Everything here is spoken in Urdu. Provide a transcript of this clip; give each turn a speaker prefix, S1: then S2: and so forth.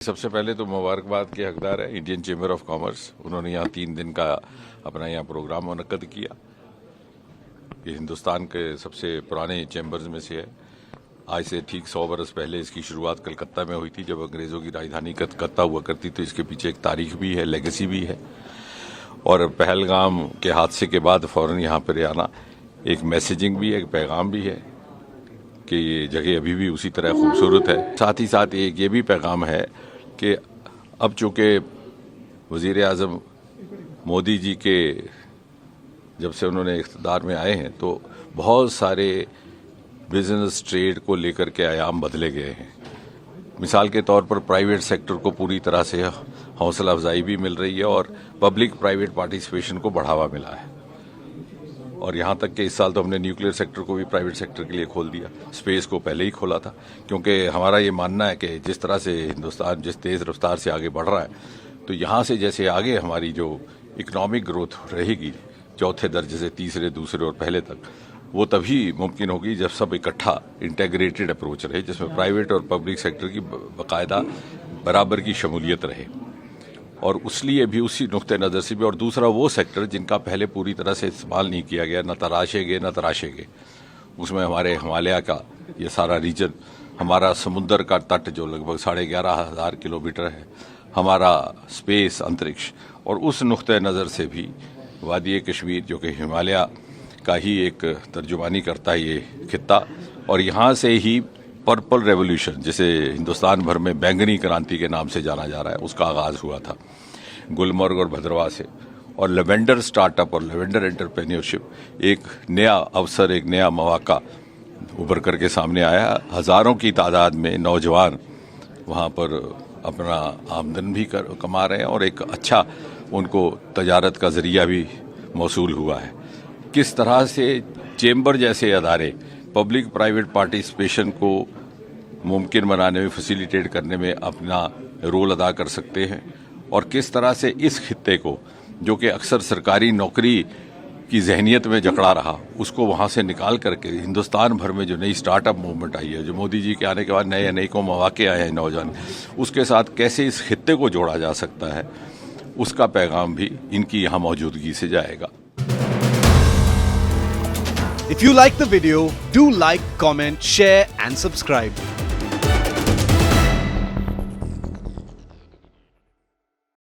S1: سب سے پہلے تو مبارکباد کے حقدار ہے انڈین چیمبر آف کامرس. انہوں نے یہاں 3 دن کا اپنا یہاں پروگرام منعقد کیا. یہ ہندوستان کے سب سے پرانے چیمبرز میں سے ہے. آج سے ٹھیک 100 برس پہلے اس کی شروعات کلکتہ میں ہوئی تھی جب انگریزوں کی راجدھانی کلکتہ ہوا کرتی. تو اس کے پیچھے ایک تاریخ بھی ہے, لیگیسی بھی ہے. اور پہلگام کے حادثے کے بعد فوراً یہاں پر آنا ایک میسیجنگ بھی ہے, ایک پیغام بھی ہے کہ یہ جگہ ابھی بھی اسی طرح خوبصورت ہے. ساتھ ہی ساتھ ایک یہ بھی پیغام ہے کہ اب چونکہ وزیر اعظم مودی جی کے جب سے انہوں نے اقتدار میں آئے ہیں تو بہت سارے بزنس ٹریڈ کو لے کر کے آیام بدلے گئے ہیں. مثال کے طور پر پرائیویٹ سیکٹر کو پوری طرح سے حوصلہ افزائی بھی مل رہی ہے اور پبلک پرائیویٹ پارٹیسپیشن کو بڑھاوا ملا ہے. اور یہاں تک کہ اس سال تو ہم نے نیوکلیئر سیکٹر کو بھی پرائیویٹ سیکٹر کے لیے کھول دیا. اسپیس کو پہلے ہی کھولا تھا کیونکہ ہمارا یہ ماننا ہے کہ جس طرح سے ہندوستان جس تیز رفتار سے آگے بڑھ رہا ہے تو یہاں سے جیسے آگے ہماری جو اکنامک گروتھ رہے گی چوتھے درجے سے تیسرے دوسرے اور پہلے تک, وہ تبھی ممکن ہوگی جب سب اکٹھا انٹیگریٹڈ اپروچ رہے جس میں پرائیویٹ اور پبلک سیکٹر کی باقاعدہ برابر کی شمولیت رہے. اور اس لیے بھی اسی نقطۂ نظر سے بھی, اور دوسرا وہ سیکٹر جن کا پہلے پوری طرح سے استعمال نہیں کیا گیا, نہ تراشے گئے, اس میں ہمارے ہمالیہ کا یہ سارا ریجن, ہمارا سمندر کا تٹ جو لگ بھگ 11,500 کلومیٹر ہے, ہمارا اسپیس انترکش, اور اس نقطۂ نظر سے بھی وادی کشمیر جو کہ ہمالیہ کا ہی ایک ترجمانی کرتا ہے یہ خطہ, اور یہاں سے ہی پرپل ریولوشن جسے ہندوستان بھر میں بینگنی کرانتی کے نام سے جانا جا رہا ہے اس کا آغاز ہوا تھا گلمرگ اور بھدرواہ سے. اور لیونڈر سٹارٹ اپ اور لیونڈر انٹرپرینیورشپ ایک نیا اوسر, ایک نیا مواقع ابھر کر کے سامنے آیا. ہزاروں کی تعداد میں نوجوان وہاں پر اپنا آمدن بھی کما رہے ہیں اور ایک اچھا ان کو تجارت کا ذریعہ بھی موصول ہوا ہے. کس طرح سے چیمبر جیسے ادارے پبلک پرائیویٹ پارٹیسپیشن کو ممکن بنانے میں, فیسیلیٹیٹ کرنے میں اپنا رول ادا کر سکتے ہیں, اور کس طرح سے اس خطے کو جو کہ اکثر سرکاری نوکری کی ذہنیت میں جکڑا رہا اس کو وہاں سے نکال کر کے ہندوستان بھر میں جو نئی سٹارٹ اپ موومنٹ آئی ہے, جو مودی جی کے آنے کے بعد نئے کو مواقع آئے ہیں نوجوان, اس کے ساتھ کیسے اس خطے کو جوڑا جا سکتا ہے, اس کا پیغام بھی ان کی یہاں موجودگی سے جائے گا.
S2: If you like the video, do like, comment, share and subscribe.